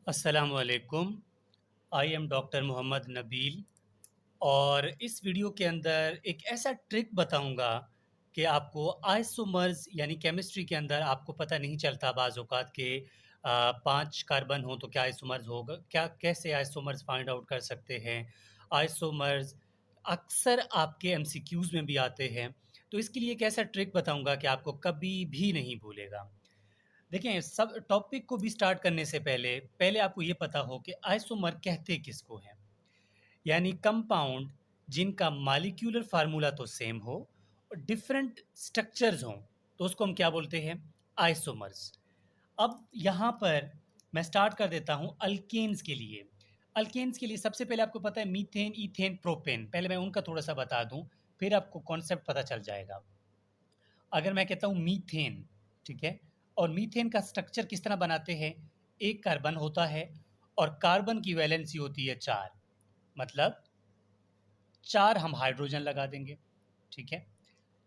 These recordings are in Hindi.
अस्सलामुअलैकुम। I am doctor Mohammad Nabeel और इस वीडियो के अंदर एक ऐसा ट्रिक बताऊंगा कि आपको आइसोमर्स यानी केमिस्ट्री के अंदर आपको पता नहीं चलता बाज़ औक़ात के 5 कार्बन हो तो क्या आइसोमर्स होगा, क्या कैसे आइसोमर्स फाइंड आउट कर सकते हैं। आइसोमर्स अक्सर आपके एमसीक्यूज़ में भी आते हैं, तो इसके लिए एक ऐसा ट्रिक बताऊंगा कि आपको कभी भी नहीं भूलेगा। देखें, सब टॉपिक को भी स्टार्ट करने से पहले पहले आपको ये पता हो कि आइसोमर कहते किसको हैं। यानी कंपाउंड जिनका मॉलिक्यूलर फार्मूला तो सेम हो और डिफरेंट स्ट्रक्चर्स हों, तो उसको हम क्या बोलते हैं? आइसोमर्स। अब यहाँ पर मैं स्टार्ट कर देता हूँ अल्केन्स के लिए। अल्केन्स के लिए सबसे पहले आपको पता है मीथेन, इथेन, प्रोपेन। पहले मैं उनका थोड़ा-सा बता दूँ, फिर आपको कॉन्सेप्ट पता चल जाएगा। अगर मैं कहता हूँ मीथेन, ठीक है? और मीथेन का स्ट्रक्चर किस तरह बनाते हैं? एक कार्बन होता है और कार्बन की वैलेंसी होती है 4, मतलब 4 हम हाइड्रोजन लगा देंगे, ठीक है?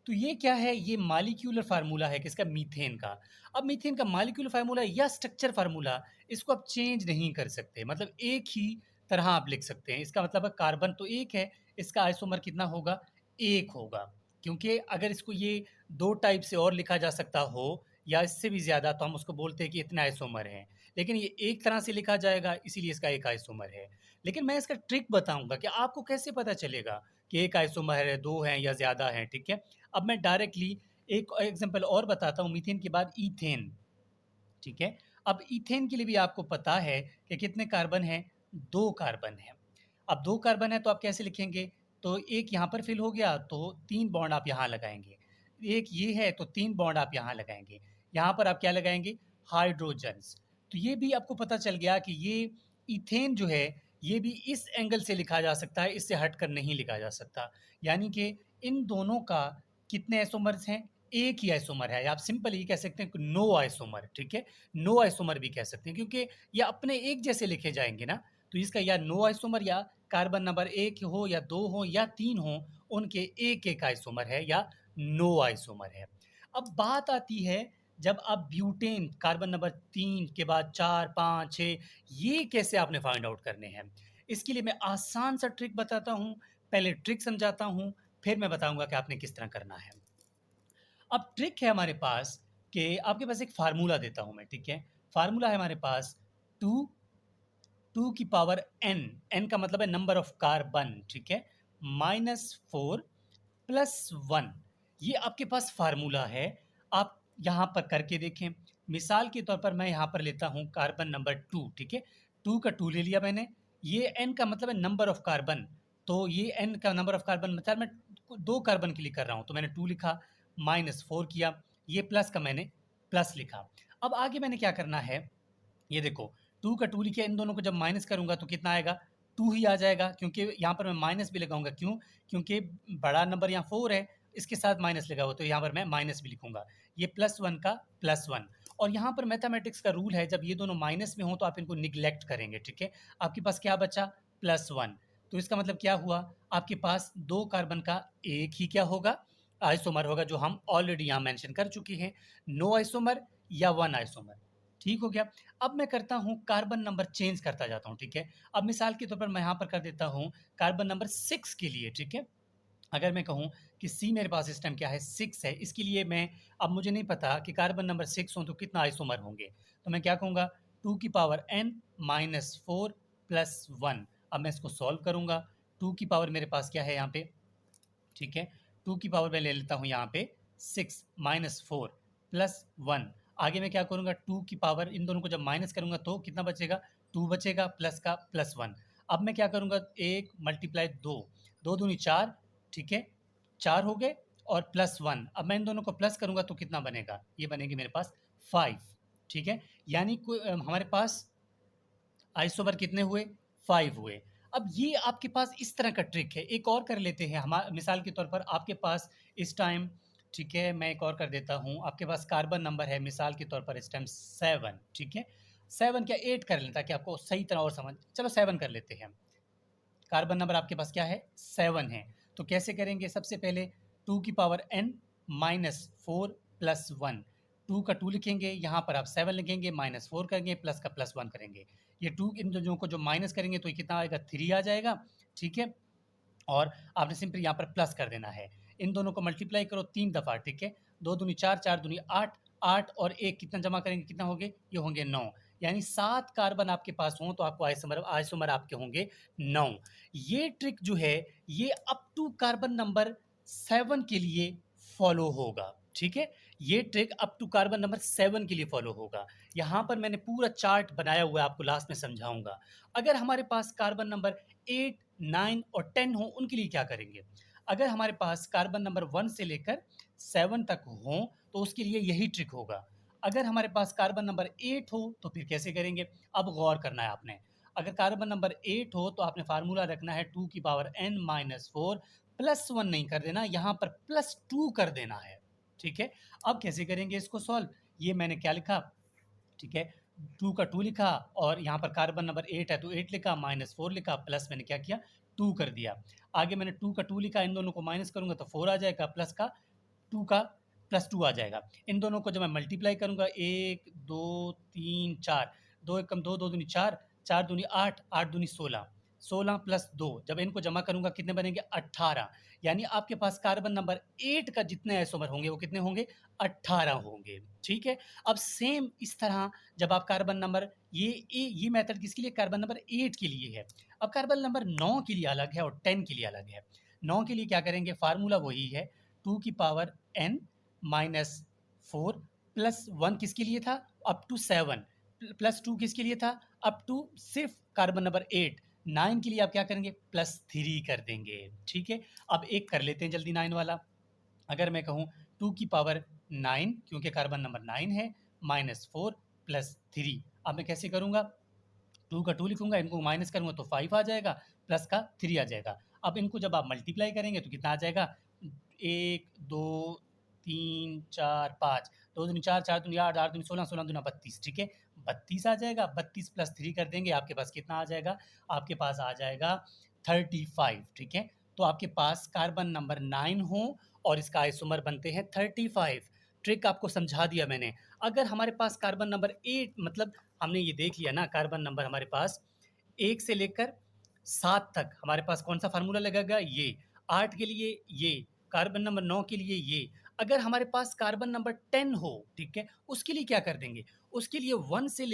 तो ये क्या है? ये मॉलिक्यूलर फ़ॉर्मूला है किसका? मीथेन का। अब मीथेन का मॉलिक्यूलर फ़ॉर्मूला या स्ट्रक्चर फ़ॉर्मूला, इसको आप चेंज नहीं कर सकते, मतलब एक ही तरह आप लिख सकते हैं। इसका मतलब है कार्बन तो एक है, इसका आइसोमर कितना होगा? 1 होगा। क्योंकि अगर इसको ये 2 टाइप से और लिखा जा सकता हो या इससे भी ज़्यादा, तो हम उसको बोलते हैं कि इतने आइसोमर हैं। लेकिन ये एक तरह से लिखा जाएगा, इसीलिए इसका एक आइसोमर है। लेकिन मैं इसका ट्रिक बताऊँगा कि आपको कैसे पता चलेगा कि एक आइसोमर है, 2 हैं या ज़्यादा हैं, ठीक है? अब मैं डायरेक्टली एक एग्जांपल और बताता हूँ, मीथेन के बाद ईथेन, ठीक है? अब ईथेन के लिए भी आपको पता है कि कितने कार्बन हैं? 2 कार्बन हैं। अब 2 कार्बन है तो आप कैसे लिखेंगे? तो एक यहाँ पर फिल हो गया तो 3 बॉन्ड आप यहाँ लगाएँगे। एक ये है तो 3 बॉन्ड आप यहाँ लगाएँगे। यहाँ पर आप क्या लगाएँगे? हाइड्रोजन्स। तो ये भी आपको पता चल गया कि ये ईथेन जो है, ये भी इस एंगल से लिखा जा सकता है, इससे हटकर नहीं लिखा जा सकता। यानी कि इन दोनों का कितने आइसोमर्स हैं? एक ही आइसोमर है, या आप सिंपल ये कह सकते हैं कि नो आइसोमर, ठीक है? नो आइसोमर भी कह सकते हैं क्योंकि ये अपने एक जैसे लिखे जाएँगे ना, तो इसका या नो आइसोमर या कार्बन नंबर 1 हो या 2 हो या 3 हो, उनके एक-एक आइसोमर है या नो आइसोमर है। अब बात आती है जब आप ब्यूटेन कार्बन नंबर 3 के बाद 4, 5, 6 ये कैसे आपने फाइंड आउट करने हैं? इसके लिए मैं आसान सा ट्रिक बताता हूँ, पहले ट्रिक समझाता हूँ, फिर मैं बताऊँगा कि आपने किस तरह करना है। अब ट्रिक है हमारे पास कि आपके पास एक फ़ॉर्मूला देता हूँ मैं, ठीक है? फ़ॉर्मूला है हमारे पास 2 2 की पावर n, n का मतलब है नंबर ऑफ कार्बन, ठीक है? -4 प्लस 1, ये आपके पास फ़ॉर्मूला है। आप यहाँ पर करके देखें। मिसाल के तौर पर मैं यहाँ पर लेता हूँ कार्बन नंबर 2, ठीक है? 2 का 2 ले लिया मैंने। ये n का मतलब है नंबर ऑफ कार्बन, तो ये n का नंबर ऑफ कार्बन मतलब मैं 2 कार्बन के लिए कर रहा हूँ, तो मैंने 2 लिखा, -4 किया, ये प्लस का मैंने प्लस लिखा। अब आगे मैंने क्या करना है, ये देखो 2 का 2 लिखे, इन दोनों को जब माइनस करूँगा तो कितना आएगा? 2 ही आ जाएगा, क्योंकि यहाँ पर मैं माइनस भी लगाऊँगा, क्यों? क्योंकि बड़ा नंबर यहाँ 4 है, इसके साथ माइनस लगा हुआ, तो यहाँ पर मैं माइनस भी लिखूँगा। ये +1 का +1, और यहाँ पर मैथमेटिक्स का रूल है, जब ये दोनों माइनस में हों तो आप इनको नेग्लेक्ट करेंगे, ठीक है? आपके पास क्या बचा? +1, तो इसका मतलब क्या हुआ? आपके पास 2 कार्बन का एक ही क्या होगा? आइसोमर होगा, जो हम ऑलरेडी यहाँ मेंशन कर चुके हैं, नो आइसोमर या 1 आइसोमर। ठीक हो गया? अब मैं करता हूँ कार्बन नंबर चेंज करता जाता हूँ, ठीक है? अब मिसाल के तौर पर मैं यहाँ पर कर देता हूँ कार्बन नंबर 6 के लिए, ठीक है? अगर मैं कहूँ कि सी मेरे पास इस टाइम क्या है? 6 है, इसके लिए मैं, अब मुझे नहीं पता कि कार्बन नंबर 6 हों तो कितना आइसोमर होंगे, तो मैं क्या कहूँगा? 2 की पावर n -4 प्लस 1। अब मैं इसको सॉल्व करूँगा। 2 की पावर मेरे पास क्या है यहाँ पे? ठीक है? 2 की पावर मैं ले लेता हूँ यहाँ पे 6 -4 प्लस 1। आगे मैं क्या करूँगा? 2 की पावर, इन दोनों को जब माइनस करूँगा तो कितना बचेगा? 2 बचेगा, प्लस का प्लस 1। अब मैं क्या करूँगा? 1 मल्टीप्लाई 2, 2 दूनी 4, ठीक है? 4 हो गए और प्लस 1। अब मैं इन दोनों को प्लस करूँगा तो कितना बनेगा? ये बनेंगे मेरे पास 5, ठीक है? यानी हमारे पास आइसोमर कितने हुए? 5 हुए। अब ये आपके पास इस तरह का ट्रिक है। एक और कर लेते हैं, मिसाल के तौर पर आपके पास इस टाइम, ठीक है, मैं एक और कर देता हूँ, आपके पास कार्बन नंबर है मिसाल के तौर पर इस टाइम 7, ठीक है? 7 क्या 8 कर लें ताकि आपको सही तरह और समझ, चलो 7 कर लेते हैं हम। कार्बन नंबर आपके पास क्या है? 7 है। तो कैसे करेंगे? सबसे पहले 2 की पावर n -4 प्लस 1। 2 का 2 लिखेंगे, यहाँ पर आप 7 लिखेंगे, -4 करेंगे, प्लस का +1 करेंगे। ये 2 इन दोनों को जो माइनस करेंगे तो ये कितना आएगा 3 आ जाएगा, ठीक है? और आपने सिंपली यहाँ पर प्लस कर देना है। इन दोनों को मल्टीप्लाई करो 3 दफ़ा, ठीक है? 2 दूनी 4, 4 दूनी 8, 8 और 1 कितना जमा करेंगे, कितना होंगे? ये होंगे 9। यानी 7 कार्बन आपके पास हों तो आपको आइसोमर आपके होंगे 9। ये ट्रिक जो है, ये अप टू कार्बन नंबर 7 के लिए फॉलो होगा, ठीक है? ये trick up to carbon number 7 के लिए फॉलो होगा। यहाँ पर मैंने पूरा चार्ट बनाया हुआ है, आपको लास्ट में समझाऊँगा। अगर हमारे पास कार्बन नंबर 8, 9 और 10 हो, उनके लिए क्या करेंगे? अगर हमारे पास कार्बन नंबर 1 से लेकर 7 तक हों, तो उसके लिए यही ट्रिक होगा। अगर हमारे पास कार्बन नंबर 8 हो, तो फिर कैसे करेंगे? अब गौर करना है आपने। अगर कार्बन नंबर 8 हो, तो आपने फ़ार्मूला रखना है 2 की पावर n-4 +1 नहीं कर देना, यहाँ पर +2 कर देना है, ठीक है? अब कैसे करेंगे इसको सॉल्व? ये मैंने क्या लिखा, ठीक है? 2 का 2 लिखा और यहाँ पर कार्बन नंबर 8 है तो 8 लिखा, -4 लिखा, प्लस मैंने क्या किया 2 कर दिया। आगे मैंने 2 का 2 लिखा, इन दोनों को माइनस करूँगा तो 4 आ जाएगा, प्लस का 2 का +2 आ जाएगा। इन दोनों को जब मैं मल्टीप्लाई करूँगा 1, 2, 3, 4, 2 एकम 2, 2 दूनी 4, 4 दूनी 8, 8 दूनी 16, 16 प्लस 2 जब इनको जमा करूँगा कितने बनेंगे 18। यानी आपके पास कार्बन नंबर 8 का जितने आइसोमर होंगे वो कितने होंगे 18 होंगे, ठीक है? अब सेम इस तरह जब आप कार्बन नंबर ये मेथड किसके लिए कार्बन नंबर 8 के लिए है। अब कार्बन नंबर 9 के लिए अलग है और 10 के लिए अलग है। 9 के लिए क्या करेंगे फ़ार्मूला वही है 2 की पावर n -4 प्लस 1 किसके लिए था अप टू 7 प्लस 2 किसके लिए था अप टू सिर्फ कार्बन नंबर 8 9 के लिए आप क्या करेंगे +3 कर देंगे, ठीक है? अब एक कर लेते हैं जल्दी 9 वाला। अगर मैं कहूँ 2 की पावर 9 क्योंकि कार्बन नंबर 9 है -4 प्लस 3 अब मैं कैसे करूँगा 2 का 2 लिखूँगा, इनको माइनस करूँगा तो 5 आ जाएगा, प्लस का 3 आ जाएगा। अब इनको जब आप मल्टीप्लाई करेंगे तो कितना आ जाएगा 1, 2, 3, 4, 5, 2 दूनी 4, 4 दूनी 8, 8 दूनी 16, 16 दूना 32, ठीक है? 32 आ जाएगा, 32 प्लस 3 कर देंगे, आपके पास कितना आ जाएगा? आपके पास आ जाएगा 35, ठीक है? तो आपके पास कार्बन नंबर 9 हो और इसका आइसोमर बनते हैं 35। ट्रिक आपको समझा दिया मैंने। अगर हमारे पास कार्बन नंबर 8 मतलब हमने ये देख लिया ना कार्बन नंबर हमारे पास 1 से लेकर 7 तक हमारे पास कौन-सा फ़ॉर्मूला लगेगा ये, 8 के लिए ये, कार्बन नंबर 9 के लिए ये। अगर हमारे पास कार्बन नंबर 10 हो, ठीक है? उसके लिए क्या कर देंगे? उसके लिए 1 से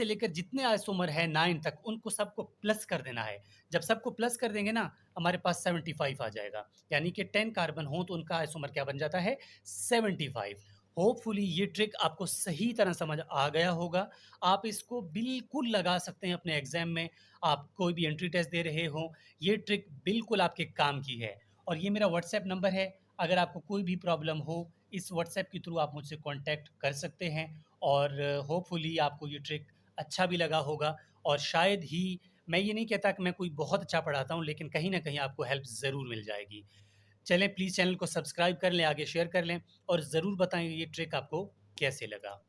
लेकर जितने आइसोमर हैं 9 तक उनको सबको प्लस कर देना है। जब सबको प्लस कर देंगे ना हमारे पास 75 आ जाएगा। यानी कि 10 कार्बन हो तो उनका आइसोमर क्या बन जाता है 75। होपफुली ये ट्रिक आपको सही तरह समझ आ गया होगा। आप इसको बिल्कुल लगा सकते हैं अपने एग्ज़ाम में। आप कोई भी एंट्री टेस्ट दे रहे हो, ये ट्रिक बिल्कुल आपके काम की है। और ये मेरा व्हाट्सएप नंबर है, अगर आपको कोई भी प्रॉब्लम हो, इस व्हाट्सएप के थ्रू आप मुझसे कॉन्टैक्ट कर सकते हैं और होपफुली आपको ये ट्रिक अच्छा भी लगा होगा और शायद ही मैं ये नहीं कहता कि मैं कोई बहुत अच्छा पढ़ाता हूँ, लेकिन कहीं न कहीं आपको हेल्प ज़रूर मिल जाएगी। चलें प्लीज़ चैनल को सब्सक्राइब कर लें, आगे शेयर कर लें और ज़रूर बताएँ ये ट्रिक आपको कैसे लगा।